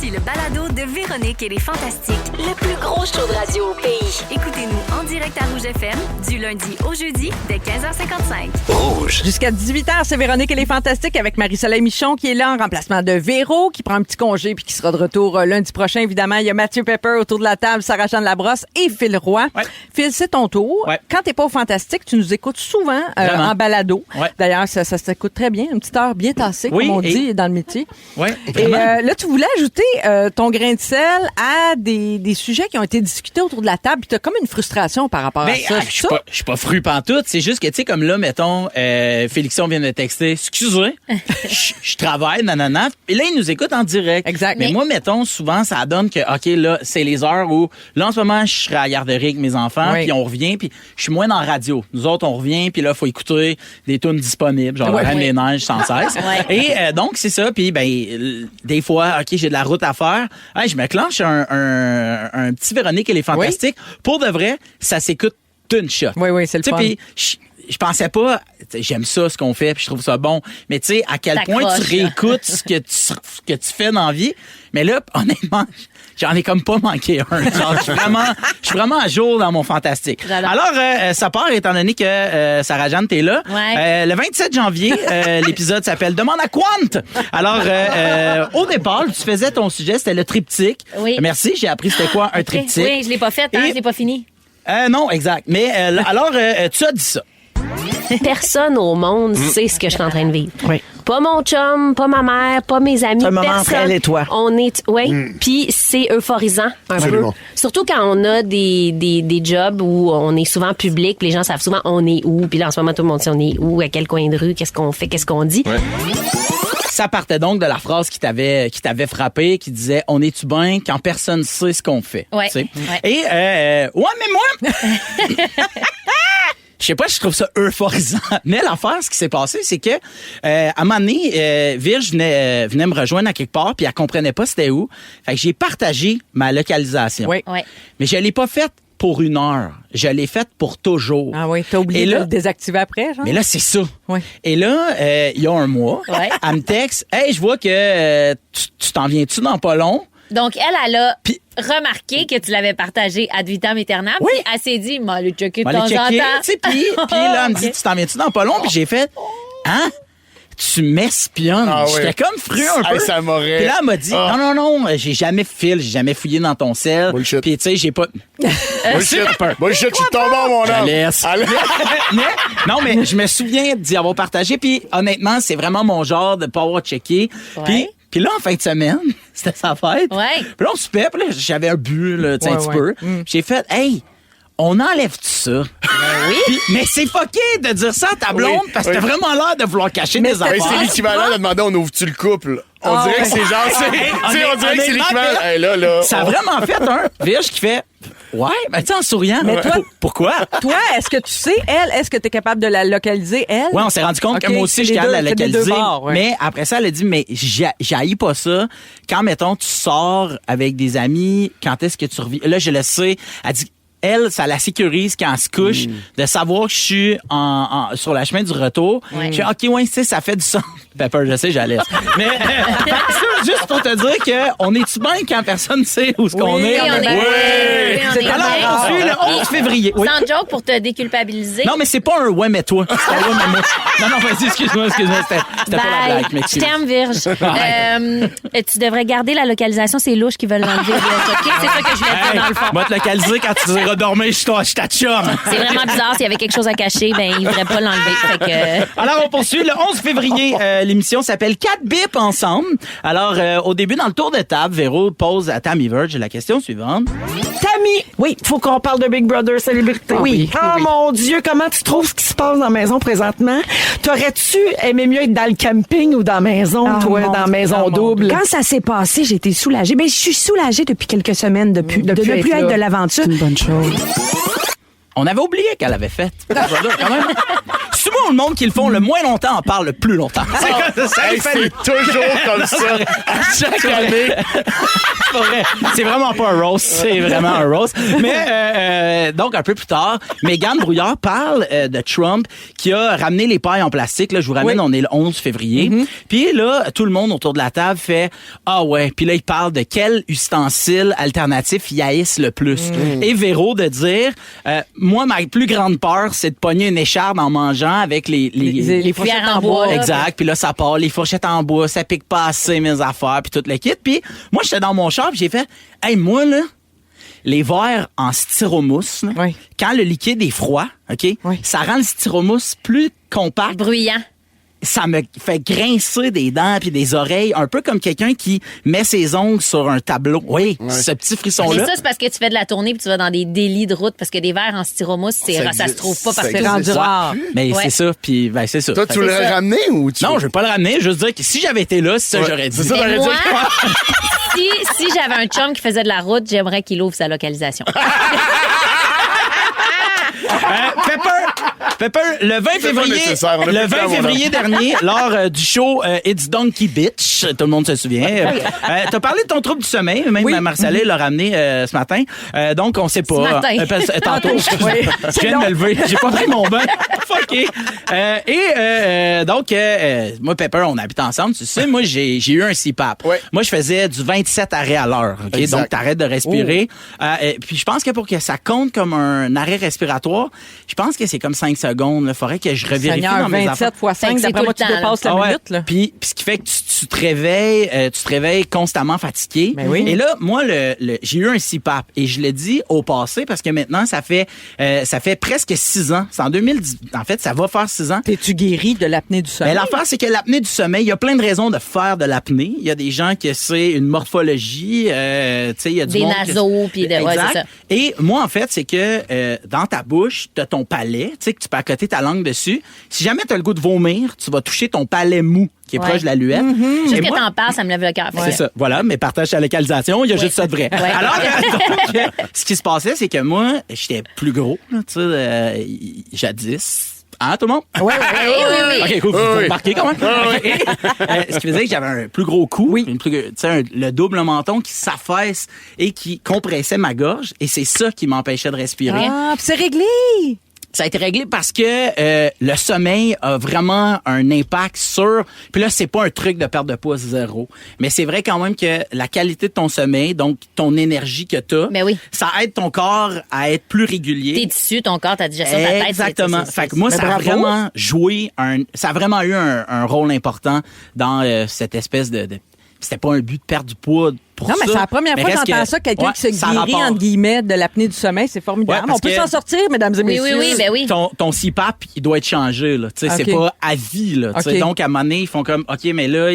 Voici le balado de Véronique et les Fantastiques. Le plus gros show de radio au pays. Écoutez-nous en direct à Rouge FM du lundi au jeudi dès 15h55. Rouge. Jusqu'à 18h, c'est Véronique et les Fantastiques avec Marie-Soleil Michon qui est là en remplacement de Véro, qui prend un petit congé puis qui sera de retour lundi prochain. Évidemment, il y a Mathieu Pepper autour de la table, Sarah-Jeanne Labrosse et Phil Roy. Ouais. Phil, c'est ton tour. Ouais. Quand t'es pas au Fantastique, tu nous écoutes souvent en balado. Ouais. D'ailleurs, ça s'écoute très bien. Une petite heure bien tassée, Oui, comme on et- dit dans le métier. Ouais, Et vraiment. là, tu voulais ajouter ton grain de sel à des sujets qui ont été discutés autour de la table. Puis t'as comme une frustration par rapport à Mais ça. je suis pas fru pantoute. C'est juste que, tu sais, comme là, mettons, Félixon vient de texter, excusez, je travaille, nanana. Et là, il nous écoute en direct. Exact. Mais moi, mettons, souvent, ça donne que, OK, là, c'est les heures où, là, en ce moment, je serai à la garderie avec mes enfants, Oui. puis on revient, puis je suis moins dans la radio. Nous autres, on revient, puis là, il faut écouter des tunes disponibles, genre Ouais. La Reine des Neiges sans cesse. Ouais. Et donc, c'est ça. Puis, ben, des fois, OK, j'ai de la route à faire. Hey, je me clenche un petit Véronique et les Fantastiques. Pour de vrai, ça s'écoute d'une shot. Oui, c'est le Tu sais, fun. puis je pensais pas, tu sais, j'aime ça ce qu'on fait, puis je trouve ça bon. Mais tu sais, à quel point tu T'accroches, là. réécoutes ce que tu fais dans la vie. Mais là, honnêtement, j'en ai comme pas manqué un. Genre, je suis vraiment à jour dans mon fantastique. J'adore. Alors, ça part étant donné que Sarah-Jeanne, t'es là. Ouais. Le 27 janvier, l'épisode s'appelle Demande à Quant. Alors, au départ, tu faisais ton sujet, c'était le triptyque. Oui. Merci, j'ai appris c'était quoi un triptyque. Oui, je l'ai pas fait, hein, Et- je l'ai pas fini. Non, exact. Mais alors, tu as dit ça. Personne au monde sait ce que je suis en train de vivre. Oui. Pas mon chum, pas ma mère, pas mes amis, C'est un moment entre personne. elle et toi. On est, oui. Puis c'est euphorisant un Absolument. peu. Surtout quand on a des jobs où on est souvent public, puis les gens savent souvent on est où. Puis là en ce moment tout le monde sait on est où, à quel coin de rue, qu'est-ce qu'on fait, qu'est-ce qu'on dit. Ça partait donc de la phrase qui t'avait frappé, qui disait on est-tu bien quand personne sait ce qu'on fait. Ouais. Tu sais? Ouais. Et ouais, mais moi, je sais pas, je trouve ça euphorisant. Mais l'affaire, ce qui s'est passé, c'est que à un moment donné, Virge venait me rejoindre à quelque part, puis elle comprenait pas c'était où. Fait que j'ai partagé ma localisation. Oui. Ouais. Mais je l'ai pas faite pour 1 heure. Je l'ai faite pour toujours. Ah oui, t'as oublié Et de là- le désactiver après, genre? Mais là, c'est ça. Oui. Et là, il y a un mois, Ouais. elle me texte, hey, je vois que tu t'en viens-tu dans pas long? Donc, elle a Puis- remarqué que tu l'avais partagé ad vitam aeternam. Oui. Puis elle s'est dit, m'a le checker de On temps va en aller checker, temps. tu sais, puis là, elle me dit, Ok. tu t'en viens-tu dans pas long? Puis j'ai fait, hein? Tu m'espionnes. Ah ouais. J'étais comme fru un peu. Hey, ça m'aurait- Puis là, elle m'a dit, Ah. non, j'ai jamais fouillé dans ton sel. Bullshit. Puis tu sais, j'ai pas... Bullshit, bullshit, je suis tombé, mon Je homme. laisse. Allez. mais je me souviens d'y avoir partagé. Puis honnêtement, c'est vraiment mon genre de pas avoir checké. Ouais. Puis là, en fin de semaine, c'était sa fête. Ouais. Puis là, on se paie. Puis là, j'avais un but, là, tu sais, un Ouais, petit ouais. peu. J'ai fait, hey, on enlève tout ça. oui. Puis- mais c'est fucké de dire ça à ta blonde Oui, parce que oui. t'as vraiment l'air de vouloir cacher des Ben, affaires. c'est l'équivalent de demander on ouvre-tu le couple. On Ah dirait ouais. que c'est genre, tu sais, on dirait que c'est honnêtement, l'équivalent. là, Hey, là. Ça a vraiment fait un Virge qui fait, ouais, ben tu sais, en souriant. Mais toi- Pourquoi? Toi, est-ce que tu sais, est-ce que tu es capable de la localiser, elle? Ouais, on s'est rendu compte Ok, que moi aussi, c'est je suis les capable de la deux- c'est les deux localiser. bords, ouais. Mais après ça, elle a dit, mais j'haïs pas ça. Quand, mettons, tu sors avec des amis, quand est-ce que tu reviens? Là, je le sais. Elle dit, elle, ça la sécurise quand elle se couche, de savoir que je suis sur la chemin du retour. Ouais. Je dis, OK, ouais, tu sais, ça fait du sens. Pepper, je sais, j'allais. Mais ça, juste pour te dire que on est-tu bien quand personne sait où ce qu'on Oui, est? Oui, on est bien. bien. Oui, on est Alors, bien. on suit le 11 février. Oui. Sans joke pour te déculpabiliser. Non, mais c'est pas un ouais, mais toi. C'est un ouais, mais moi. Non, vas-y, excuse-moi. C'était pas la Bye. blague, Je m'excuse. t'aime, Virge. Tu devrais garder la localisation. C'est louche qui veulent l'enlever. OK? C'est ça que je voulais dire dans le fond. Moi, te localiser quand tu diras dormir, je ta chum. C'est vraiment bizarre. S'il y avait quelque chose à cacher, ben il ne devrait pas l'enlever. Fait que... Alors, on poursuit. Le 11 février, l'émission s'appelle 4 bips ensemble. Alors, au début, dans le tour de table, Véro pose à Tammy Verge la question suivante. Tammy, oui, faut qu'on parle de Big Brother Célébrité. Oui. Oh mon Dieu, comment tu trouves ce qui se passe dans la maison présentement? T'aurais-tu aimé mieux être dans le camping ou dans la maison, toi, dans la maison double? Quand ça s'est passé, j'ai été soulagée. Mais je suis soulagée depuis quelques semaines de ne plus être être là. de l'aventure. C'est une bonne chose. On avait oublié qu'elle avait fait. Quand même. Souvent, le monde qui le font le moins longtemps en parle le plus longtemps. C'est toujours comme ça. À chaque année. C'est pas vrai. C'est vraiment pas un roast. C'est vraiment un roast. Mais donc, un peu plus tard, Mégane Brouillard parle de Trump qui a ramené les pailles en plastique. Là, je vous ramène, on est le 11 février. Puis là, tout le monde autour de la table fait « Ah ouais ». Puis là, il parle de quel ustensile alternatif il haïsse le plus. Et Véro de dire moi, ma plus grande peur, c'est de pogner une écharde en mangeant avec les fourchettes en bois. Là, exact. Puis là, ça part, les fourchettes en bois, ça pique pas assez mes affaires, puis tout le kit. Puis moi, j'étais dans mon char, puis j'ai fait, hey, moi, là, les verres en styromousse, là, quand le liquide est froid, OK, ça rend le styromousse plus compact. Bruyant. Ça me fait grincer des dents puis des oreilles, un peu comme quelqu'un qui met ses ongles sur un tableau. Oui, ce petit frisson-là. Mais ça, c'est parce que tu fais de la tournée puis tu vas dans des délits de route parce que des verres en styromousse, ça se trouve pas parce que c'est rendu rare. Mais c'est ça, puis ben c'est ça. Toi, tu voulais le ramener ou tu... Non, je veux pas le ramener. Juste dire que si j'avais été là, c'est ça que j'aurais dit. C'est ça, j'aurais moi, dit. si j'avais un chum qui faisait de la route, j'aimerais qu'il ouvre sa localisation. Pepper, le 20 février dernier, lors du show It's Donkey Bitch, tout le monde se souvient. T'as parlé de ton trouble du sommeil, même Marcellé l'a ramené ce matin. Donc, on sait pas. Ce matin. Tantôt, je viens de me lever. J'ai pas pris mon bain. Fucké. Donc, moi, Pepper, on habite ensemble. Tu sais, moi, j'ai eu un CPAP. Ouais. Moi, je faisais du 27 arrêts à l'heure. Okay? Donc, t'arrêtes de respirer. Puis, je pense que pour que ça compte comme un arrêt respiratoire, je pense que c'est comme 5 secondes. Il faudrait que je revérifie dans mes affaires. 27 fois 5, d'après moi, tu dépasses la minute. Là. Puis ce qui fait que tu te réveilles constamment fatigué. Ben oui. Et là, moi, j'ai eu un CPAP. Et je l'ai dit au passé parce que maintenant, ça fait presque 6 ans. C'est en 2010. En fait, ça va faire 6 ans. T'es-tu guéri de l'apnée du sommeil? Mais l'affaire, c'est que l'apnée du sommeil, il y a plein de raisons de faire de l'apnée. Il y a des gens que c'est une morphologie. Tu sais, il y a du des monde naseaux, puis de... Ouais, c'est ça. Et moi, en fait, c'est que dans ta bouche, t'as ton palais, tu sais, que tu peux accoter ta langue dessus. Si jamais t'as le goût de vomir, tu vas toucher ton palais mou, qui est proche de la luette. Juste que t'en parles, ça me lève le cœur. C'est ça. Voilà, mais partage la localisation, il y a juste ça de vrai. Ouais. Alors, donc, ce qui se passait, c'est que moi, j'étais plus gros, tu sais, jadis. Hein, tout le monde? Oui. OK, cool. Vous remarquez quand même. Ce qui faisait que j'avais un plus gros cou, le double menton qui s'affaisse et qui compressait ma gorge. Et c'est ça qui m'empêchait de respirer. Ah, puis c'est réglé! Ça a été réglé parce que le sommeil a vraiment un impact sur... Puis là, c'est pas un truc de perte de poids zéro. Mais c'est vrai quand même que la qualité de ton sommeil, donc ton énergie que t'as, ça aide ton corps à être plus régulier. Tes tissus, ton corps, ta digestion, ta tête. Exactement. Fait que moi, ça a vraiment ça a vraiment eu un rôle important dans cette espèce de... C'était pas un but de perdre du poids pour ça. Non, mais c'est la première fois que j'entends ça, quelqu'un qui se guérit, entre guillemets, de l'apnée du sommeil. C'est formidable. On peut s'en sortir, mesdames et messieurs. Oui. Ton CPAP, il doit être changé, là. Tu sais, c'est pas à vie, là. Tu sais, donc, à un moment donné, ils font comme, OK, mais là,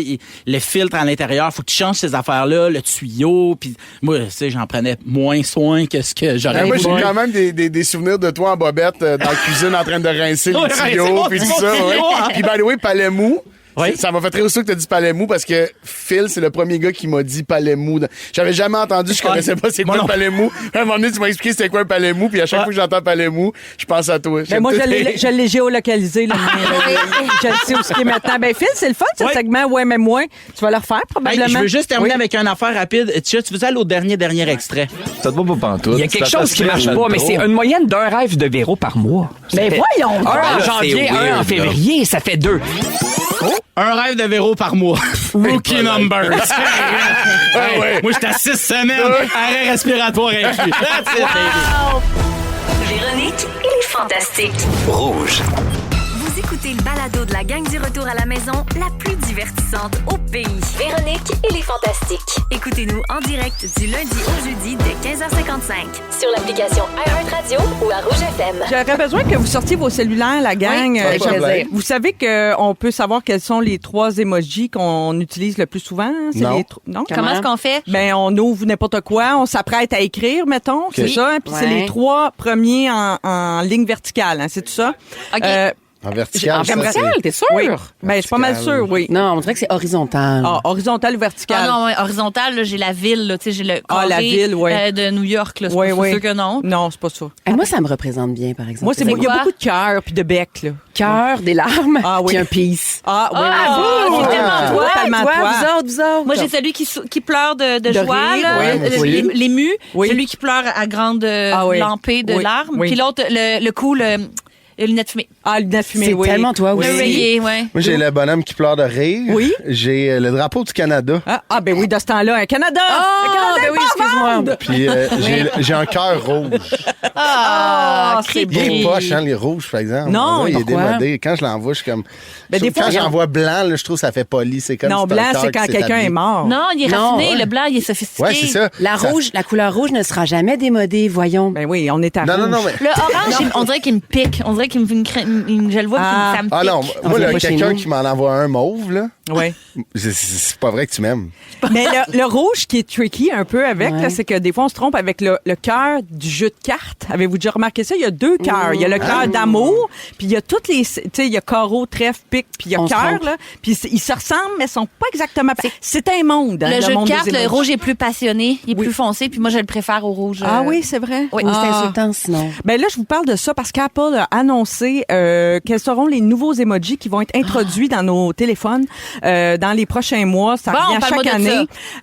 le filtre à l'intérieur, faut que tu changes ces affaires-là, le tuyau, puis moi, tu sais, j'en prenais moins soin que ce que j'aurais voulu. Moi, j'ai quand même des souvenirs de toi en bobette dans la cuisine en train de rincer le tuyau, puis tout ça. Puis, by the way, palais mou. Oui. Ça m'a fait très aussi que tu as dit palais mou parce que Phil, c'est le premier gars qui m'a dit palais mou. J'avais jamais entendu, je connaissais pas c'est quoi le palais mou. À un moment donné, tu m'as expliqué c'était quoi un palais mou, puis à chaque fois que j'entends palais mou, je pense à toi. Ben moi, je l'ai géolocalisé. Là, je le sais où ce qui est maintenant. Ben Phil, c'est le fun, ce segment. Ouais, mais moins. Tu vas le refaire probablement. Hey, je veux juste terminer avec une affaire rapide. Tu veux aller au dernier extrait? Ça te va pas pantoute. Il y a quelque chose qui marche pas, mais c'est une moyenne d'un rêve de Véro par mois. Mais voyons! Un en janvier, un en février, ça fait 2. Un rêve de Véro par mois. Rookie numbers. Moi, j'étais à 6 semaines. Arrêt respiratoire inclus. Wow. Véronique et les Fantastiques. Rouge. Vous écoutez le balado de la gang du retour à la maison, la plus divertissante au pays. Véronique et les Fantastiques. Écoutez-nous en direct du lundi au jeudi dès 15h55. Sur l'application iHeartRadio ou à Rouge FM. J'aurais besoin que vous sortiez vos cellulaires, la gang. Oui, vous savez qu'on peut savoir quels sont les 3 emojis qu'on utilise le plus souvent? Non. Non? Comment est-ce qu'on fait? Ben, on ouvre n'importe quoi, on s'apprête à écrire, mettons. Okay. C'est ça. Puis c'est les 3 premiers en ligne verticale. Hein, c'est tout ça? OK. En vertical. En vertical, t'es sûr? Oui. Ben, je suis pas mal sûre, oui. Non, on dirait que c'est horizontal. Ah, horizontal ou vertical? Ah non, ouais, horizontal, là, j'ai la ville, là, tu sais, j'ai le carré la ville, ouais. de New York, là. C'est Oui, pas oui. sûr que non. Non, c'est pas ça. Moi, ça me représente bien, par exemple. Moi, il y a quoi? beaucoup de cœur puis de bec, là. Cœur, des larmes, Ah oui. puis un peace. Ah, oui. c'est tellement toi, tellement toi. Vous autres. Moi, j'ai celui qui pleure de joie, rire, là, ouais, oui. l'ému. Oui. Celui qui pleure à grande oui. lampée de Oui. larmes. Oui. Puis l'autre, le cool, lunettes fumées. Ah, lunettes fumées, C'est oui. tellement toi Le aussi. rayé, ouais. Moi, j'ai le bonhomme qui pleure de rire. Oui. J'ai le drapeau du Canada. Ah, ben oui, de ce temps-là, un Canada! Un Canada ben oui, est pas excuse-moi. vendre! Puis j'ai un cœur rouge. Ah, c'est Il est beau. poche, hein, les rouges, par exemple. Non, Là, il est pourquoi? démodé. Quand je l'envoie, je suis comme... Ben, des fois, quand j'envoie blanc, là, je trouve que ça fait poli. C'est comme Non, si t'as blanc, un cœur c'est qui quand quelqu'un s'établit. est mort. Non, il est Non, raffiné. ouais. Le blanc, il est sophistiqué. Ouais, c'est ça. La couleur rouge ne sera jamais démodée, voyons. Ben oui, on est à Non, rouge. non, mais... Le orange, on dirait qu'il me pique. On dirait qu'il me fait je le vois, ça me pique. Ah non, moi, dirait là, pas chez quelqu'un nous. qui m'en envoie un mauve, là, Oui. c'est pas vrai que tu m'aimes. Mais le rouge qui est tricky un peu avec, Ouais. là, c'est que des fois, on se trompe avec le cœur du jeu de cartes. Avez-vous déjà remarqué ça? Il y a deux cœurs. Il y a le cœur d'amour, puis il y a toutes les... Tu sais, il y a carreau, trèfle, pique, puis il y a On se cœur, trompe. là. Puis ils se ressemblent, mais ils sont pas exactement... C'est un monde, hein, Le jeu monde de des cartes, le émojis. rouge est plus passionné, il est plus foncé, puis moi, je le préfère au rouge. Ah oui, c'est vrai? Oui. Ou c'est Ah. insultant, sinon. Ben là, je vous parle de ça parce qu'Apple a annoncé quels seront les nouveaux emojis qui vont être introduits dans nos téléphones dans les prochains mois. Ça Bon, revient parle-moi chaque de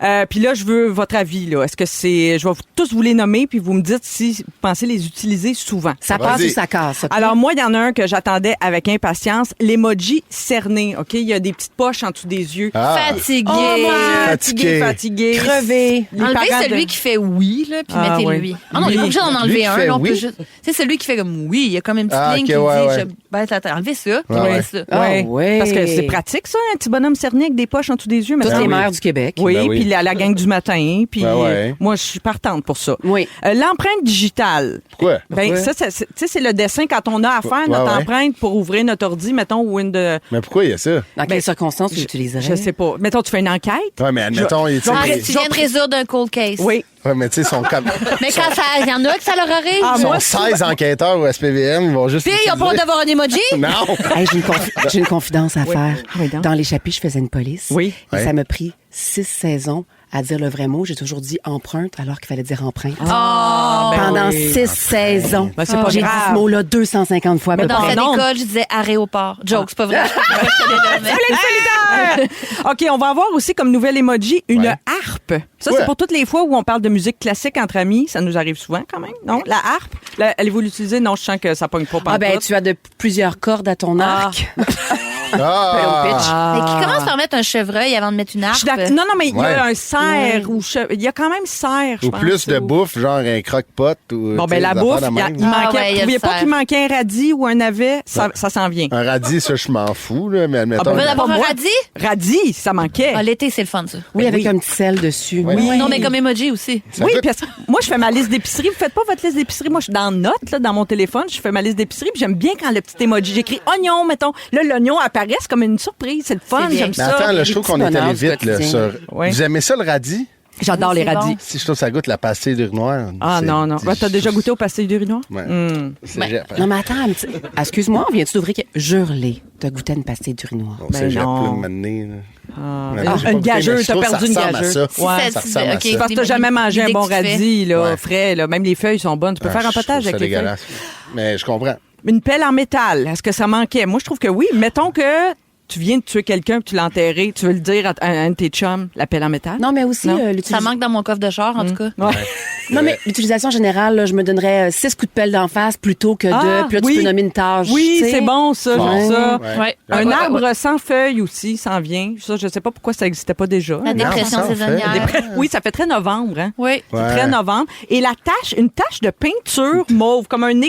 année. Puis là, je veux votre avis. Là. Est-ce que c'est... Je vais tous vous les nommer, puis vous me dites si vous pensez les utiliser souvent. Ça Vas-y. passe ou ça casse, OK? Alors, moi, il y en a un que j'attendais avec impatience. L'emoji cerné, OK? Il y a des petites poches en dessous des yeux. Ah. Fatigué. Oh, mon Dieu, Fatigué. fatigué. Crevé. Les Enlevez parents celui de- qui fait oui, là, puis Ah, mettez oui. lui. Ah non, il est pas obligé d'en Lui enlever qui un. fait là, on peut oui? juste... C'est celui qui fait comme oui. Il y a comme une petite Ah, ligne ok, qui ouais, dit ouais. je baisse la tête. Enlevez ça. Ouais, Enlevez ouais. ça. Ah, Ouais. ouais. Parce que c'est pratique, ça, un petit bonhomme cerné avec des poches en dessous des yeux. Toutes maintenant. les oui. mères du Québec. Oui, Ben oui. puis la gang du matin. Puis Ben ouais. moi, je suis partante pour ça. Oui. L'empreinte digitale. Pourquoi? Ben, ça, tu sais, c'est le dessin quand on a à faire Ouais, notre ouais. empreinte pour ouvrir notre ordi, mettons, ou une de... Mais pourquoi il y a ça? Dans quelles circonstances tu l'utiliserais? Je sais pas. Mettons, tu fais une enquête. Ouais, mais admettons, il Tu viens de résoudre un cold case. Oui. Ouais, mais tu sais, ils sont comme... Mais quand il y en a que ça leur arrive. Ah, Ils sont moi, 16 enquêteurs au SPVM, ils vont juste... Puis, ils n'ont pas le droit d'avoir un emoji. Non! Hey, j'ai une confidence à faire. Oui, donc. Dans les chapitres, je faisais une police. Oui. Et Ouais. ça m'a pris 6 saisons à dire le vrai mot. J'ai toujours dit empreinte alors qu'il fallait dire empreinte. ben Pendant oui. 6 saisons. Ben, c'est pas J'ai dit grave. ce mot-là 250 fois à peu Dans près. cette non. école, je disais aéroport. Joke, c'est pas vrai. OK, on va avoir aussi comme nouvelle emoji une Ouais. harpe. Ça, Ouais. c'est pour toutes les fois où on parle de musique classique entre amis. Ça nous arrive souvent quand même, non? La harpe. Allez-vous l'utiliser? Non, je sens que ça pogne pas Ah ben, pantoute. tu as de plusieurs cordes à ton arc. Ah! Mais qui commence par mettre un chevreuil avant de mettre une Je harpe. suis d'accord. Non, mais il y Ouais. a un cerf ou il y a quand même cerf, je Ou pense. plus de bouffe, genre un croque-pot. Ou, Bon, tu sais, ben la des bouffe, affaires de même. il manquait. ouais, il y a Vous le ne pas cerf. qu'il manquait un radis ou un navet? Ça s'en vient. Un radis, ça, je m'en fous, là, mais admettons... On va d'abord Pas un moi. radis. Radis, ça manquait. Ah, l'été, c'est le fun, ça. Oui, avec oui. un petit sel dessus. Ouais. Oui. Non, mais comme emoji aussi. Ça Oui, goûte- puis moi, je fais ma liste d'épicerie. Vous faites pas votre liste d'épicerie. Moi, je suis dans Notes, là, dans mon téléphone. Je fais ma liste d'épicerie. Puis j'aime bien quand le petit emoji, j'écris oignon, mettons. Là, l'oignon apparaît c'est comme une surprise. C'est le fun. C'est bien. J'aime Mais ça. attends, là, je des trouve qu'on petits est allé bonheurs du vite, là, quotidien. sur... Ouais. Vous aimez ça, le radis? J'adore Oui, les c'est radis. bon. Si je trouve que ça goûte la pastille de riz noir. Ah c'est- non, non. c'est- Ben, t'as déjà goûté au pastel de riz noir? Ouais. C'est Ben, Jep, hein. Non, mais attends, excuse-moi, viens-tu d'ouvrir... Jure-les, t'as goûté à une pastille du riz noir. Bon, Ben c'est Jep, là, non. un moment donné, là. Ouais, Ah, j'ai pas une goûté, gageuse, mais je t'as trouve que perdu une ça ressemble à gageuse. ça. Ouais. Ça ressemble à ok. ça. Parce que t'as jamais mangé un L'idée bon que tu fais. radis, là, Ouais. frais, là. Même les feuilles sont bonnes. Tu peux faire un Je trouve potage ça avec les feuilles. dégueulasse. Mais je comprends. Une pelle en métal, est-ce que ça manquait? Moi, je trouve que oui. Mettons que tu viens de tuer quelqu'un puis tu l'as enterré, tu veux le dire à un de tes chums, la pelle en métal? Non, mais aussi Non. Ça l'utilisation... manque dans mon coffre de char, en tout cas. Ouais. Non, mais l'utilisation générale, là, je me donnerais 6 coups de pelle d'en face plutôt que Ah, de... Puis là, oui. tu peux nommer une tâche. Oui, tu sais. c'est bon, ça, j'aime ça. Ouais. Ouais. Un arbre sans feuilles aussi s'en vient. Ça, je sais pas pourquoi ça n'existait pas déjà. La dépression ça, on fait. saisonnière. Oui, ça fait très novembre, hein? Oui. C'est Ouais. très novembre. Et la tache, une tache de peinture mauve, comme un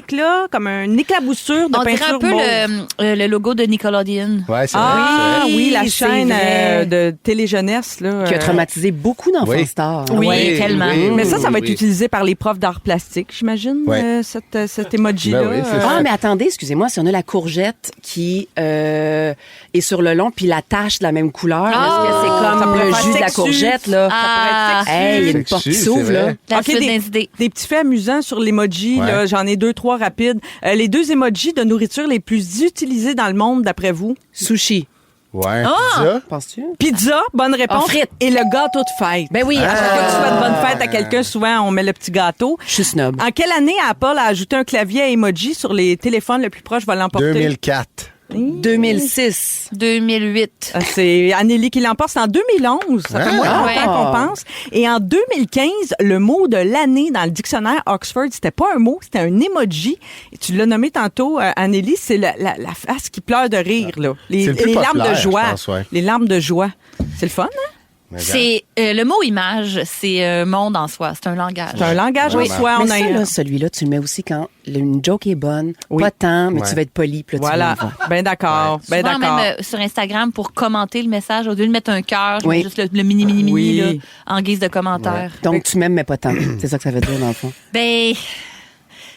éclaboussure de On dirait peinture un peu mauve. le logo de Nickelodeon. Ouais, c'est Ah vrai. oui, la c'est chaîne vrai. de téléjeunesse. Là, Qui a traumatisé beaucoup d'enfants Oui. stars. Oui, Oui, tellement. oui, Mais ça va être oui. utilisé par les profs d'art plastique, j'imagine, Ouais. cet emoji-là. Ben oui, c'est ça. Ah, mais attendez, excusez-moi, si on a la courgette qui est sur le long, puis la tache de la même couleur, est-ce que c'est Ça comme pourrait le faire jus de la sexu. courgette, là? Ah, Hey, il y a une porte qui Sexu, s'ouvre, c'est là. vrai. la OK, suite des idées. des petits faits amusants sur l'emoji. Ouais. Là, j'en ai 2-3 rapides. Les 2 emojis de nourriture les plus utilisés dans le monde, d'après vous? Sushi. Ouais. Ah! Pizza. Penses-tu? Pizza, bonne réponse. frites. Et le gâteau de fête. Ben oui, À chaque fois que tu souhaites bonne fête à quelqu'un, souvent, on met le petit gâteau. je suis snob. En quelle année Apple a ajouté un clavier à emoji sur les téléphones le plus proche va l'emporter? 2004. 2006. 2008. C'est Anneli qui l'emporte. C'est en 2011. Ça fait moins longtemps Ouais. qu'on pense. Et en 2015, le mot de l'année dans le dictionnaire Oxford, c'était pas un mot, c'était un emoji. Et tu l'as nommé tantôt, Anneli, c'est la face qui pleure de rire, là. C'est le plus les larmes de populaire, joie. je pense, ouais. Les larmes de joie. C'est le fun, hein? C'est le mot image, c'est un monde en soi, c'est un langage. C'est un langage en soi. Mais On ça, a là, celui-là, tu le mets aussi quand une joke est bonne, Oui. pas tant, mais Ouais. tu vas être poli, puis là, tu Voilà. vas y voir. Ben d'accord. Ben Souvent, d'accord. même sur Instagram, pour commenter le message, au lieu de mettre un cœur, je Oui. mets juste le mini Oui. là, en guise de commentaire. Donc, tu m'aimes, mais pas tant. C'est ça que ça veut dire, dans le fond. Ben...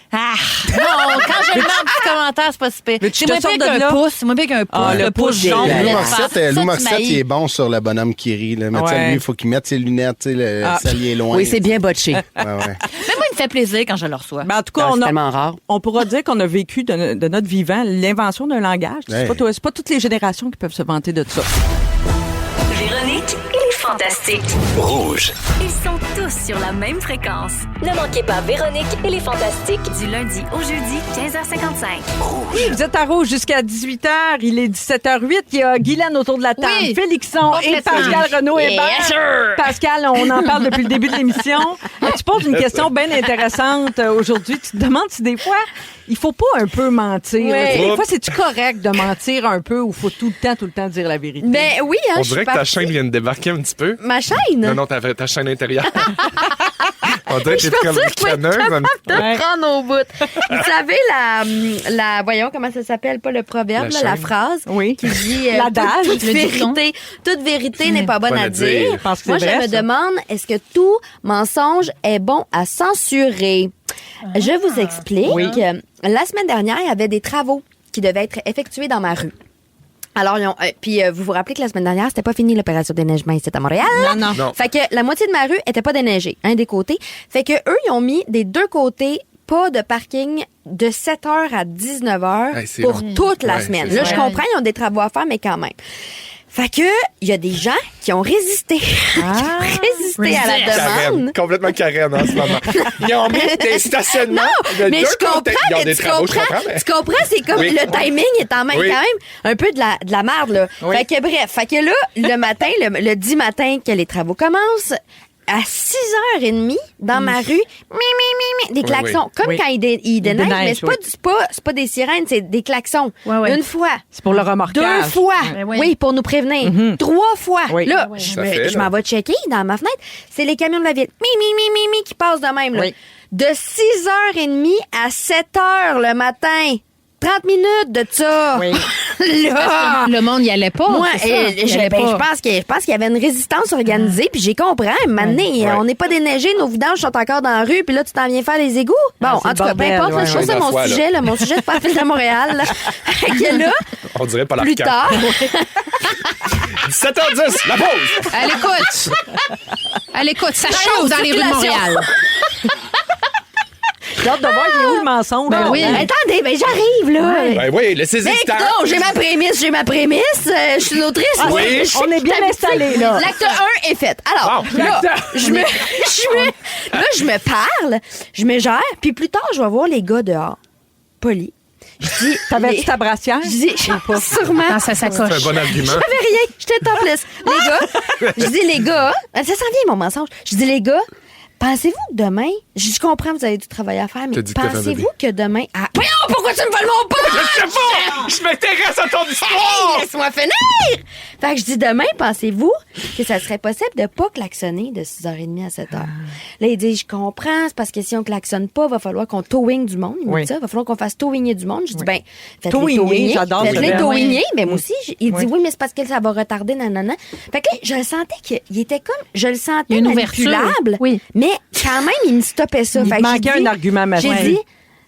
Ah! Non, quand je mets un petit commentaire, c'est pas super. Mais tu C'est te moins sors pire de qu'un là? pouce. C'est moins pire qu'un pouce. Ah, le pouce pouce jaune. dégueulasse. Lou le Morissette, face. Ça, tu Morissette, il est m'haïs. bon sur le bonhomme qui rit. Là. Mais tu sais, Ouais. lui, il faut qu'il mette ses lunettes, tu sais, le Ah. salier loin. Oui, c'est bien botché. Ouais, ouais. Mais moi, il me fait plaisir quand je le reçois. Ben, en tout cas, C'est tellement rare. on pourra dire qu'on a vécu de notre vivant l'invention d'un langage. Hey. C'est pas toutes les générations qui peuvent se vanter de ça. Véronique et les Fantastiques. Rouge. Ils sont tous sur la même fréquence. Ne manquez pas Véronique et les Fantastiques. Du lundi au jeudi, 15h55. Vous êtes à Rouge jusqu'à 18h. Il est 17h08. Il y a Guylaine autour de la table, Oui. Félixon et Complètement. Pascal Renaud Yes, Hébert. sir. Pascal, on en parle depuis le début de l'émission. Tu poses une question bien intéressante aujourd'hui. Tu te demandes si des fois, il faut pas un peu mentir. Oui. Des fois, c'est-tu correct de mentir un peu ou faut tout le temps dire la vérité? Ben oui, hein, On je dirait suis que ta partie- chaîne vient de débarquer un petit peu. Ma chaîne? Non, ta chaîne intérieure. On dirait que t'es comme canneuse un petit peu. De prendre au bout. Vous savez, voyons comment ça s'appelle, pas le proverbe, La la chaîne. phrase Oui. qui dit L'adage, toute le vérité n'est pas bonne Bonne à à dire. dire. Je pense que Moi, c'est je vrai, me ça. demande, est-ce que tout mensonge est bon à censurer? Je vous explique. Oui. La semaine dernière, il y avait des travaux qui devaient être effectués dans ma rue. Alors, vous vous rappelez que la semaine dernière, c'était pas fini l'opération déneigement ici à Montréal? Non. Non. Fait que la moitié de ma rue était pas déneigée, un des côtés. Fait que eux, ils ont mis des deux côtés pas de parking de 7h à 19h Hey, c'est pour long. toute la Ouais, semaine. c'est Là, ça. je comprends, ils ont des travaux à faire, mais quand même. Fait que, il y a des gens qui ont résisté. résisté à la Karen, demande. complètement Karen en ce moment. Ils ont mis des stationnements. Non, de mais deux je comprends, côtés. Ils ont mais des tu travaux, je comprends, comprends, mais- tu comprends, c'est comme Oui. le timing est en même Oui. quand même un peu de la merde, là. Oui. Fait que bref, fait que là, le matin, le 10 matin que les travaux commencent, à 6h30, dans ma rue, des klaxons. oui. Comme Oui. quand ils déneigent, mais déneigent, c'est pas des sirènes, c'est des klaxons. Ouais. Une fois. C'est pour le remorquage. 2 fois. Ben oui. Oui, pour nous prévenir. 3 fois. Oui. Là, Ça fait, je là. m'en vais checker dans ma fenêtre. C'est les camions de la ville. Qui passent de même, là. Oui. De 6h30 à 7h le matin. 30 minutes de ça. Oui. Là. Le monde n'y allait pas. Moi, c'est ça. Il y allait pas. je pense qu'il y avait une résistance organisée, puis j'ai compris. Maintenant, on n'est pas déneigé, nos vidanges sont encore dans la rue, puis là, tu t'en viens faire les égouts. Bon, Ah, c'est en tout cas, le peu bordel, importe, là, ouais, je trouve ouais. ça mon Fois, là. sujet, là, mon sujet de pas la ville de Montréal. là. Fait que là, On dirait pas la plus tard, 17h10, la pause! Elle écoute, ça chauffe dans les rues de Montréal. J'ai hâte de voir il est où le mensonge. Ben là. oui. attendez, ben j'arrive, là. Ben oui, laissez-y Mais le temps. non, j'ai ma prémisse, je suis une autrice. Oui. moi. On est bien installés, là. L'acte 1 est fait. Alors, Bon. là, je me parle, je me gère, puis plus tard, je vais voir les gars dehors. Poli. Je dis, T'avais-tu ta brassière? Je dis, sûrement. Dans sa C'est sacoche. un bon argument. J'avais rien, j'étais topless. Les gars, je dis, les gars, ça s'en vient, mon mensonge. Je dis, les gars, pensez-vous que demain, je comprends que vous avez du travail à faire, mais T'as dit que t'avais un pensez-vous bébé. que demain, voyons, pourquoi tu me voles mon poste? Je sais pas! Je m'intéresse à ton histoire! Hey, laisse-moi finir! Fait que je dis demain, pensez-vous que ça serait possible de pas klaxonner de 6h30 à 7h? Là, il dit, je comprends, c'est parce que si on klaxonne pas, va falloir qu'on towing du monde. Il me Oui. dit ça, va falloir qu'on fasse towinger du monde. Je dis, ben, faites-les Towinger, towinger. j'adore ce Faites-les verbe. towinger. Mais moi aussi, il dit, Oui. oui, mais c'est parce que ça va retarder, nanana. Fait que là, je le sentais qu'il était comme, je le sentais Il y a une ouverture. manipulable, Oui. mais Mais quand même, il me stoppait ça. Il Fait que manquait j'ai dit- un argument magique. J'ai dit,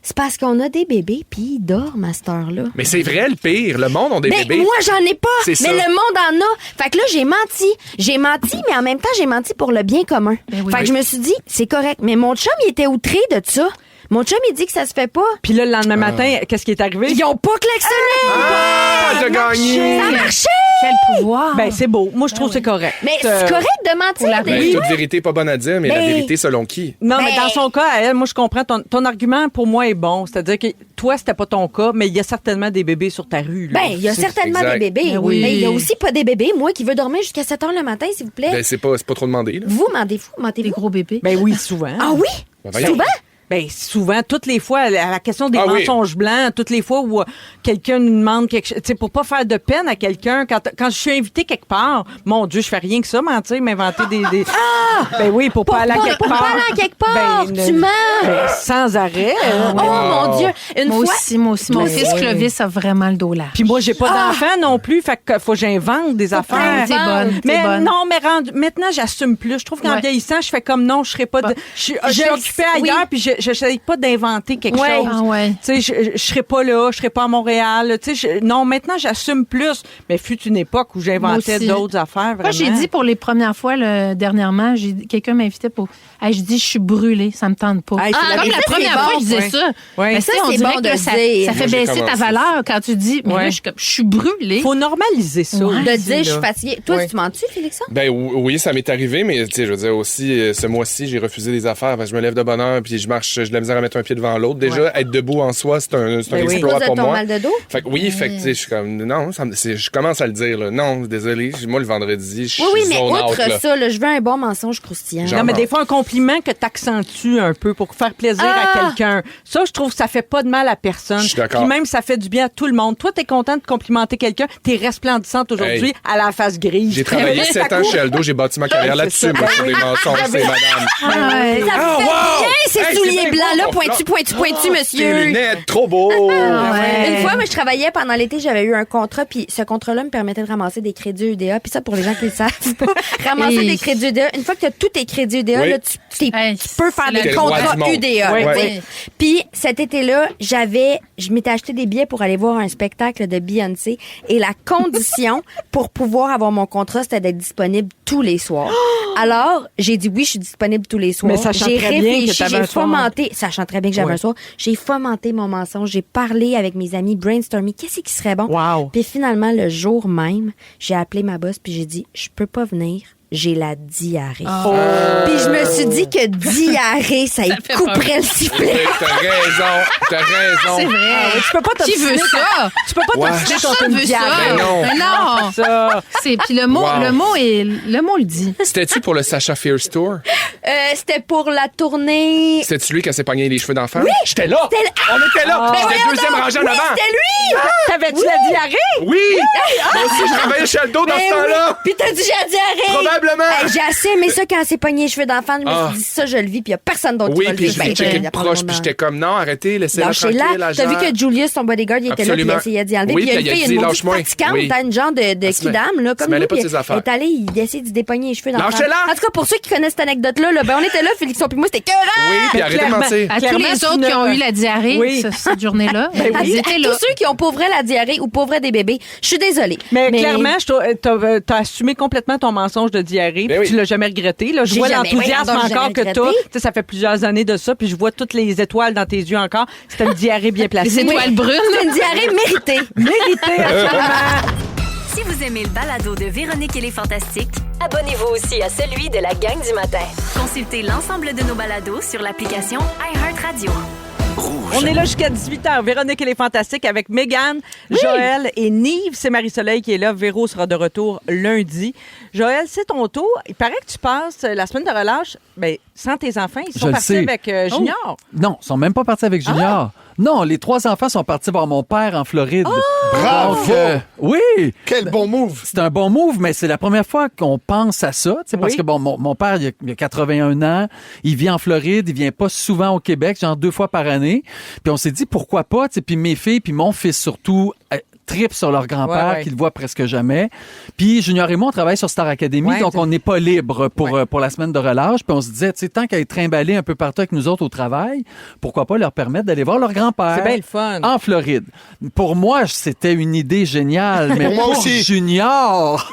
c'est parce qu'on a des bébés, puis ils dorment à cette heure-là. Mais c'est vrai, le pire. Le monde a des Mais bébés. moi, j'en ai pas. C'est Mais ça. le monde en a. Fait que là, j'ai menti. J'ai menti, mais en même temps, j'ai menti pour le bien commun. Fait que je me suis dit, c'est correct. Mais mon chum, il était outré de ça. Mon chum, il dit que ça se fait pas. Puis là, le lendemain matin, qu'est-ce qui est arrivé? Ils ont pas klaxonné. T'as gagné! Ça a marché. Quel pouvoir. Ben, c'est beau. Moi, je trouve que c'est correct. Mais c'est correct de mentir. Mais toute vérité n'est pas bonne à dire, mais la Ben- vérité selon qui? Non, mais Ben- dans son cas, à elle, moi, je comprends. Ton argument, pour moi, est bon. C'est-à-dire que toi, c'était pas ton cas, mais il y a certainement des bébés sur ta rue. Là. Ben, il y a certainement Exact. des bébés, Ben oui. oui. Mais il y a aussi pas des bébés, moi, qui veux dormir jusqu'à 7 heures le matin, s'il vous plaît. Ben, c'est pas trop demandé, là. Vous, mentez-vous? Des gros bébés. Ben oui, souvent. Ah oui? Ben, voyons. Souvent? Ben, souvent, toutes les fois, à la question des Ah oui. mensonges blancs, toutes les fois où quelqu'un nous demande quelque chose, tu sais, pour pas faire de peine à quelqu'un, quand je suis invitée quelque part, mon Dieu, je fais rien que ça, mentir, m'inventer des... Ben oui, pour pas aller à quelque Pour part. pas aller à quelque part, Ben, tu mens. ben, sans arrêt. Oh mon Dieu! Une Moi fois... aussi. Mon fils Clovis a vraiment le dos large. Puis moi, j'ai pas d'enfant non plus, fait que faut que j'invente des affaires. T'es bonne. Mais t'es bonne. non, mais maintenant, j'assume plus. Je trouve qu'en Ouais. vieillissant, je fais comme non, je serai pas. Je suis occupée oui. ailleurs, puis je n'essaye pas d'inventer quelque Ouais. chose. Ah ouais. Tu sais, je serai pas là, je serai pas à Montréal. Tu sais, non, maintenant, j'assume plus. Mais fut une époque où j'inventais Moi aussi. d'autres affaires. Vraiment. Moi, j'ai dit pour les premières fois, dernièrement, quelqu'un m'invitait pour. Hey, je dis, je suis brûlée, ça me tente pas. Hey, c'est Ah, la Comme mais la ça, première c'est fois, bon. je disais Ouais. ça. Ouais. Mais Ça, on c'est dirait bon que de là, le ça dire. fait Moi, j'ai baisser ta commencé. valeur quand tu dis, mais Ouais. là, je suis brûlée. Faut normaliser ça. Ouais. De aussi, dire, je suis là. fatiguée. Toi, Ouais. tu mens-tu, Félixon? Ben oui, ça m'est arrivé, mais tu sais, je veux dire aussi, ce mois-ci, j'ai refusé des affaires parce que je me lève de bonne heure puis je marche, j'ai de la misère à mettre un pied devant l'autre. Déjà, être debout en soi, c'est un Ben oui. exploit À cause de pour ton moi. mal de dos? Fait que oui, fait que tu sais, je suis comme non, je commence à le dire là. Non, désolé, moi le vendredi, je suis Oui, mais zone out, outre là. ça, là, je veux un bon mensonge croustillant. Genre- Non, mais des fois, un compliment que t'accentues un peu pour faire plaisir à quelqu'un. Ça, je trouve que ça fait pas de mal à personne. Je suis d'accord. Puis même, ça fait du bien à tout le monde. Toi, t'es contente de complimenter quelqu'un. T'es resplendissante aujourd'hui Hey. à la face grise. J'ai travaillé 7 ans chez Aldo, j'ai bâti ma carrière là-dessus, C'est ça. moi, sur des mensonges, c'est madame. Ça me fait bien, ces Hey, c'est souliers bien blancs-là, beau, pointus, Tes monsieur. lunettes, trop beau! Une fois, moi, je travaillais pendant l'été, j'avais eu un contrat, puis ce contrat-là me permettait de ramasser des crédits UDA. Puis ça, pour les gens qui le savent pas, ramasser Et- des crédits UDA. Une fois que tu as tous tes crédits UDA, Oui. là, tu Hey, peux faire c'est des le roi contrats du monde. UDA. Oui, tu sais. oui. Puis cet été-là, je m'étais acheté des billets pour aller voir un spectacle de Beyoncé. Et la condition pour pouvoir avoir mon contrat, c'était d'être disponible tous les soirs. Alors, j'ai dit oui, je suis disponible tous les soirs. Mais sachant J'ai très bien que réfléchi, t'avais j'ai un soir. fomenté, sachant très bien que j'avais Ouais. un soir, j'ai fomenté mon mensonge, j'ai parlé avec mes amis, brainstormé, qu'est-ce qui serait bon? Wow. Puis finalement, le jour même, j'ai appelé ma boss puis j'ai dit, je peux pas venir. J'ai la diarrhée. Puis je me suis dit que diarrhée, ça y fait couperait le sifflet. T'as raison. C'est vrai. Tu peux pas Qui veut t'obstiner ça? Tu peux pas Ouais. t'obstiner contre Personne une veut ça. diarrhée. Ben non. Mais non. Ça. Puis le mot, Wow. le mot le dit. C'était-tu pour le Sasha Fierce Tour? C'était pour la tournée. C'était-tu lui qui s'est pogné les cheveux d'enfant? Oui. J'étais là! C'était- On était là! Ben J'étais voyons deuxième donc. rangée en Oui, avant! c'était lui! T'avais-tu la diarrhée? Oui! Moi aussi, je travaillais chez Aldo dans Ben ce temps-là! oui. Puis t'as dit j'ai la diarrhée. Probablement. Hey, j'ai assez aimé ça quand elle s'est pognée les cheveux d'enfant. Je me Ah. suis dit ça, je le vis, puis il y a personne d'autre qui Oui, va le puis vivre. je Ben, checké il y de a pas proche, de puis monde. j'étais comme, non, arrêtez, laissez-la tranquille, Lâchez-la. la T'as vu genre. que Julius, son bodyguard, il était là, puis il Absolument. essayait d'y enlever. Oui, puis il y a puis une elle a fille, dit, une maudite lâche-moi. fatigante, Oui. t'as une genre de Elle se kidam, là, se comme mêlait nous. pas de Puis ses affaires. elle est allée, il essaie de se dépogner les cheveux d'enfant. Lâchez-la. En tout cas, pour ceux qui connaissent cette anecdote-là, ben, on était là, Félixon puis moi, c'était écœurant. Oui, puis arrêtez de clairement. mentir. À tous Clairement, les c'est autres qui ont une- eu la diarrhée Oui. cette journée-là, ils À étaient là. tous ceux qui ont pour vrai la diarrhée ou pour vrai des bébés, je suis désolée. Mais clairement, t'as assumé complètement ton mensonge de diarrhée. Ben puis oui. tu l'as jamais regretté. Là. Je J'ai vois jamais- l'enthousiasme voyons donc, j'ai encore jamais que regretté. t'as. Tu sais, ça fait plusieurs années de ça, puis je vois toutes les étoiles dans tes yeux encore. C'était une diarrhée bien placée. Les étoiles brunes. C'est une diarrhée méritée. Méritée, absolument. Si vous aimez le balado de Véronique et les Fantastiques, Abonnez-vous aussi à celui de la gang du matin. consultez l'ensemble de nos balados sur l'application iHeartRadio. On est là jusqu'à 18h. Véronique, elle est fantastique avec Mégane, Joël et Nive. C'est Marie-Soleil qui est là. Véro sera de retour lundi. Joël, c'est ton tour. Il paraît que tu passes la semaine de relâche sans tes enfants. Ils Je sont le partis sais. avec Junior. Non, ils sont même pas partis avec Junior. Non, les 3 enfants sont partis voir mon père en Floride. Bravo! Donc, oui! Quel bon move! C'est un bon move, mais c'est la première fois qu'on pense à ça. Parce que mon père, il a 81 ans, il vit en Floride, il vient pas souvent au Québec, genre 2 fois par année. Puis on s'est dit, pourquoi pas? Puis mes filles, puis mon fils surtout, tripent sur leur grand-père, Ouais. qu'ils voient presque jamais. Puis Junior et moi, on travaille sur Star Academy, Ouais, donc on n'est pas libre pour la semaine de relâche. Puis on se disait, tu sais, tant qu'à être trimballés un peu partout avec nous autres au travail, pourquoi pas leur permettre d'aller voir leur grand-père. C'est bien le fun. En Floride. Pour moi, c'était une idée géniale, mais Pour moi aussi. Junior,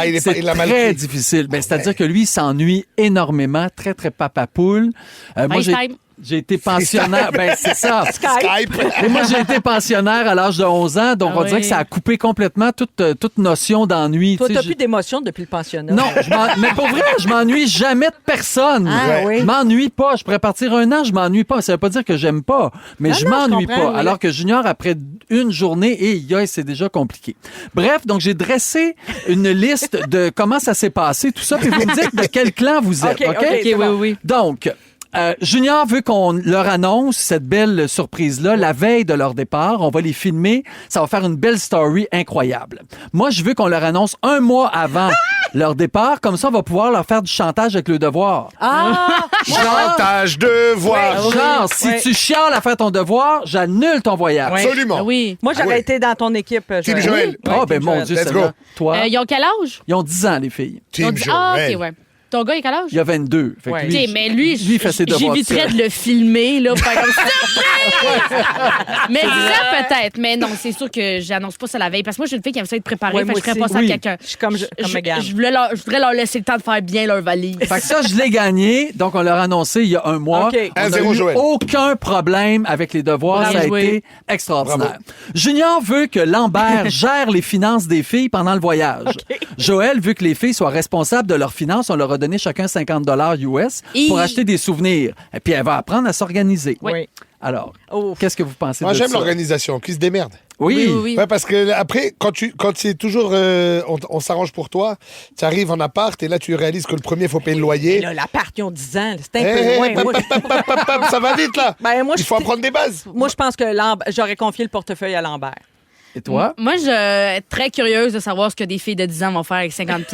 il c'est l'a mal très pris. difficile. Ben, c'est-à-dire que lui, il s'ennuie énormément, très, très papa-poule. Moi, FaceTime. j'ai été pensionnaire. Ben, c'est ça. Skype. Et moi, j'ai été pensionnaire à l'âge de 11 ans, donc on dirait que ça a coupé complètement toute notion d'ennui. Toi, Tu t'as sais, plus d'émotion depuis le pensionnat. non, mais pour vrai, je m'ennuie jamais de personne. Ah, oui. Je m'ennuie pas. Je pourrais partir un an, je m'ennuie pas. Ça veut pas dire que j'aime pas, mais Non, je non, je m'ennuie comprends, pas. oui. Alors que Junior, après une journée, c'est déjà compliqué. Bref, donc j'ai dressé une liste de comment ça s'est passé, tout ça, puis vous me dites de quel clan vous êtes, OK, c'est bon. oui. Donc, Junior veut qu'on leur annonce cette belle surprise-là la veille de leur départ. On va les filmer. Ça va faire une belle story incroyable. Moi, je veux qu'on leur annonce un mois avant leur départ. Comme ça, on va pouvoir leur faire du chantage avec le devoir. Ah! Chantage de voix. Genre, si tu chiales à faire ton devoir, j'annule ton voyage. Absolument. Oui. Moi, j'aurais été dans ton équipe, Team Joël. Joël. Ah, ben Team mon Joël. Dieu, Let's celle-là. go. Toi, Ils ont quel âge? ils ont 10 ans, les filles. Team Ah, Joël. OK, ouais. Ton gars, il a quel âge? Il y a 22. Fait que Ouais. lui, OK, mais lui, il fait ses devoirs j'éviterais tout de le filmer, là, pour faire comme ça. Mais ça, peut-être. Mais non, c'est sûr que j'annonce pas ça la veille. Parce que moi, j'ai une fille qui aime ça être préparée. Ouais, fait que je moi ferais pas aussi. ça à Oui. quelqu'un. Je suis comme Mégane. Je voudrais leur laisser le temps de faire bien leur valise. Fait que ça, je l'ai gagné. Donc, on leur a annoncé il y a un mois. OK. On n'a 1-0 eu Joël. aucun problème avec les devoirs. Bravo. Ça a Joué. été extraordinaire. Junior veut que Lambert gère les finances des filles pendant le voyage. Joël veut que les filles soient responsables de leurs finances. On leur a donné chacun $50 US pour acheter des souvenirs. Et puis, elle va apprendre à s'organiser. Oui. Alors, Ouf. qu'est-ce que vous pensez Moi, de j'aime ça? l'organisation, qui se démerde. Oui. Ouais, parce que après, quand c'est toujours, on s'arrange pour toi, tu arrives en appart et là, tu réalises que le premier, il faut payer le Et loyer. là, l'appart, ils ont 10 ans. C'est un Hey, peu loin. hey, Moi, ça va vite, là. ben, moi, Il faut apprendre des bases. Moi, je pense que j'aurais confié le portefeuille à Lambert. Et toi? Moi, je suis très curieuse de savoir ce que des filles de 10 ans vont faire avec 50$.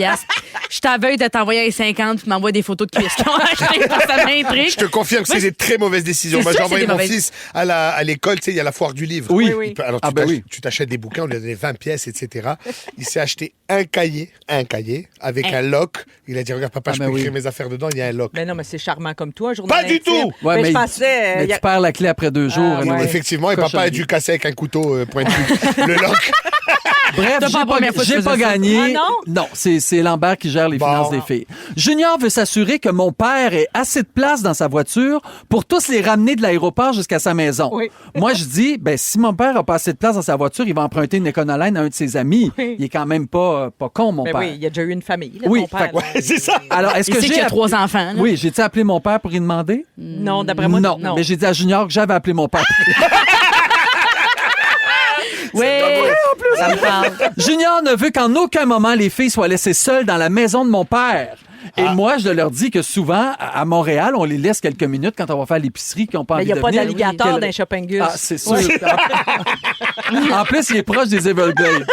Je t'aveugle de t'envoyer les 50 puis m'envoyer des photos de cuisses qu'ils ont achetées. Ça m'intrigue. Je te confirme que c'est des très mauvaises décisions. C'est Moi, sûr j'ai que c'est envoyé des mon mauvaises. fils à l'école, tu sais, il y a la foire du livre. Oui. Oui. Alors, Ah, ben oui. tu t'achètes des bouquins, on lui a donné 20 pièces, etc. Il s'est acheté un cahier avec un lock. Il a dit, regarde, papa, Ah, je ben peux oui. écrire mes affaires dedans, il y a un lock. Mais non, mais c'est charmant comme toi, Pas du tout! Ouais, mais je pensais... mais tu perds la clé après 2 jours. Ah, anyway. ouais. Effectivement, et papa a Cochonnerie. dû casser avec un couteau pointu le lock. Bref, C'est pas la première fois que j'ai je pas faisais ça. gagné. Ah non, c'est Lambert qui gère les Bon. finances des filles. Junior veut s'assurer que mon père ait assez de place dans sa voiture pour tous les ramener de l'aéroport jusqu'à sa maison. Oui. Moi, je dis, ben si mon père a pas assez de place dans sa voiture, il va emprunter une Econolines à un de ses amis. Oui. Il est quand même pas con, mon Mais père. oui, il y a déjà eu une famille, là, Oui, ton père. fait- là. Ouais, c'est ça. Alors, est-ce Il que sait j'ai qu'il y a 3 enfants. là. Oui, j'ai-tu appelé mon père pour y demander? Non, d'après moi, non. Mais j'ai dit à Junior que j'avais appelé mon père. Oui, ça me parle. Junior ne veut qu'en aucun moment les filles soient laissées seules dans la maison de mon père. Et moi, je leur dis que souvent, à Montréal, on les laisse quelques minutes quand on va faire l'épicerie, qui n'ont pas Mais envie il de n'y a pas venir. d'alligator Quel- dans les Shoppingus. Ah, c'est sûr. En plus, il est proche des Everglades.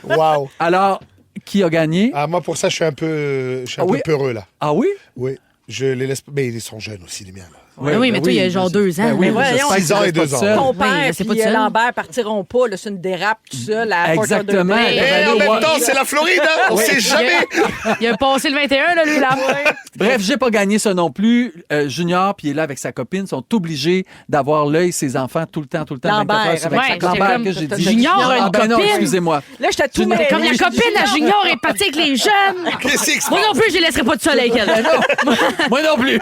Wow. Alors, qui a gagné? Ah, moi, pour ça, je suis un peu oui? peureux, là. Ah oui? Oui. Je les laisse. Mais ils sont jeunes aussi, les miens, là. Oui, mais toi, il y a genre 2 ans. Ben oui, Mais voyons, j'espère 6 ans qu'ils et 2 restent ans. pas seuls. Ton Oui, père c'est et pas de seul. Lambert partiront pas, là, c'est une dérape, tout seul, à Fort Exactement. Lauderdale. Et en même temps, c'est la Floride, hein? On Oui. sait jamais. Il a passé le 21, là, lui, là. Bref, j'ai pas gagné ça non plus. Junior, puis il est là avec sa copine, sont obligés d'avoir l'œil ses enfants tout le temps, Lambert, 24 heures sur avec 24. sa Lambert, copine. que j'ai dit. Junior a une Ah, ben non, copine. excusez-moi. Là, j'étais tout Junior- mêlé. Comme la copine à Junior est partie avec les jeunes. Qu'est-ce qui se Moi non passe? plus, je les laisserai pas de seul avec elle. Moi non plus.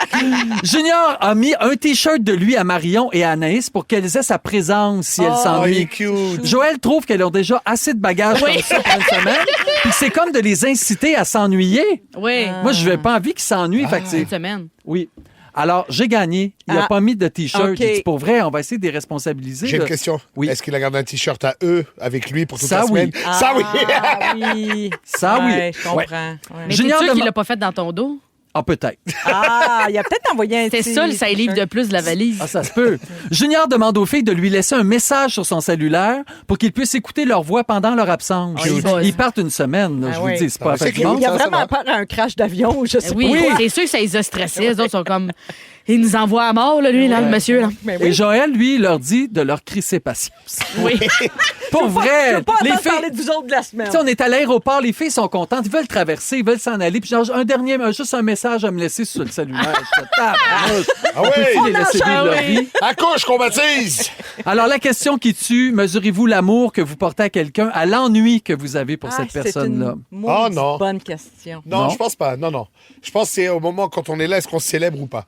Junior a mis un T-shirt de lui à Marion et à Anaïs pour qu'elles aient sa présence si elles Oh, il s'ennuient. est cute. Joël trouve qu'elles ont déjà assez de bagages Oui. comme ça pour une semaine. Puis c'est comme de les inciter à s'ennuyer. Oui. Moi, je n'avais pas envie qu'ils s'ennuient. Fait que c'est- Une semaine. Oui. Alors, j'ai gagné. Il n'a Ah. pas mis de T-shirt. OK. J'ai dit, pour vrai, on va essayer de les responsabiliser. J'ai là. une question. Oui. Est-ce qu'il a gardé un t-shirt à eux avec lui pour toute Ça, la oui. semaine? Ça, oui. Ah oui. Ça, oui. Ouais, je comprends. Ouais. Ouais. Mais Junior t'es sûr qu'il demande- l'a pas fait dans ton dos? Ah, peut-être. Ah, il a peut-être envoyé un C'était petit ça, le 5 livres de plus de la valise. Ah, ça se peut. Junior demande aux filles de lui laisser un message sur son cellulaire pour qu'ils puissent écouter leur voix pendant leur absence. Ah, il bosse. Ils partent une semaine, là, Ah je oui. vous dis. C'est pas Ah, c'est effectivement. Il y a Ça, ça vraiment va. peur d'un crash d'avion, je sais Oui, pas. c'est sûr que ça les a stressés. Les autres sont comme... Il nous envoie à mort, là, lui, là, le monsieur. Là. Et Joël, lui, il leur dit de leur crisser patience. Oui. Pour vrai. Je veux pas les entendre filles, parler de vous autres de la semaine. on est à l'aéroport, les filles sont contentes, ils veulent traverser, ils veulent s'en aller. Puis genre, juste un message à me laisser sur le cellulaire. Ah oui! Les laisser vivre leur vie. Accouche qu'on baptise! Alors, la question qui tue, mesurez-vous l'amour que vous portez à quelqu'un à l'ennui que vous avez pour cette personne-là? Oh non. Bonne question. Non, je pense pas. Non. Je pense que c'est au moment quand on est là, est-ce qu'on se célèbre ou pas?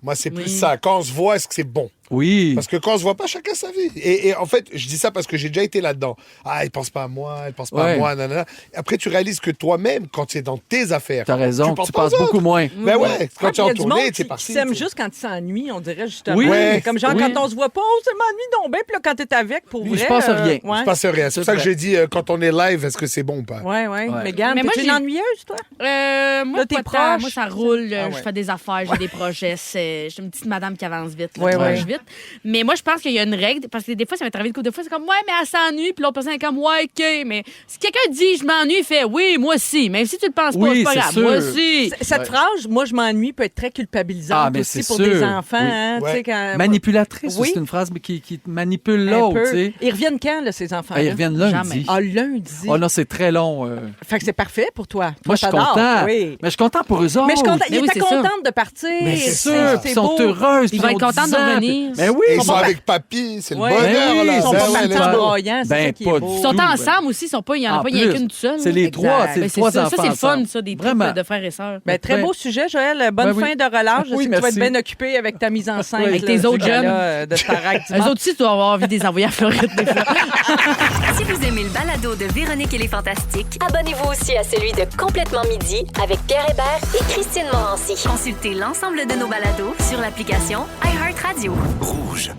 Moi, c'est plus ça. Quand on se voit, est-ce que c'est bon? Oui. Parce que quand on se voit pas, chacun sa vie. Et en fait, je dis ça parce que j'ai déjà été là-dedans. Ah, il pense pas à moi, elle pense pas à moi, nanana. Après, tu réalises que toi-même, quand tu es dans tes affaires, t'as raison, tu penses beaucoup moins. Ben ouais, quand tu es en tournée, tu es qui parti. s'aime juste quand il s'ennuie, on dirait justement. Oui. Ouais. Comme genre, quand on se voit pas, ça m'ennuie donc bien. Puis là, quand t'es avec, pour vrai. Je pense à rien. Il se passe rien. C'est pour ça que j'ai dit, quand on est live, est-ce que c'est bon ou pas? Ouais. Mégane, Mais moi, t'es une ennuyeuse, toi? Moi, t'es pas tant. proche. Moi, ça roule. Ah ouais. Je fais des affaires, j'ai des projets. Je suis une petite madame qui avance vite. Ouais, qui ouais. bouge vite. Mais moi, je pense qu'il y a une règle. Parce que des fois, ça m'est arrivé de coups de fois. C'est comme, ouais, mais elle s'ennuie. Puis l'autre personne est comme, ouais, OK. Mais si quelqu'un dit, je m'ennuie, il fait, oui, moi aussi. Même si tu le penses pas, Oui, c'est pas c'est grave. sûr. Moi aussi. Cette phrase, moi, je m'ennuie, peut être très culpabilisante mais aussi c'est pour sûr. des enfants. Oui. Hein, tu sais, quand... Manipulatrice, Oui. c'est une phrase qui manipule Un l'autre, peu. tu sais. Ils reviennent quand, là, ces enfants-là? Ils reviennent lundi. Jamais. Ah, lundi. Oh non, c'est très long. Fait que c'est parfait pour toi. Moi, je suis t'adores. content. Oui. Mais je suis content pour eux autres. Mais je suis contente. Mais Il oui, était c'est ça. contente de partir. Mais c'est sûr. C'est Ils sont beau. heureuses. Ils vont être contents de revenir. Mais oui. Et ils sont avec papy, c'est le Ouais. bonheur, Ben oui, là. ils sont Ben pas ouais, partis let's en go. broyant, c'est ça qui est beau. Ils sont ensemble aussi, il n'y en a En pas, il n'y en a plus, qu'une seule. c'est les Exact. trois, c'est les Ben, trois ça, enfants c'est le fun, ensemble. ça, des trucs Vraiment. de frères et sœurs. Ben, très Ouais. beau sujet, Joël. Bonne Ben oui. fin de relâche. Je Oui, sais que tu vas être merci. bien occupé avec ta mise en scène. Avec là, tes du autres gala, de Starac Eux dimanche. autres aussi, tu dois avoir envie de les envoyer à Floride des fois. Si vous aimez le balado de Véronique et les Fantastiques, Abonnez-vous aussi à celui de Complètement Midi avec Pierre Hébert et Christine Morancy. consultez l'ensemble de nos balados sur l'application iHeartRadio. Rouge.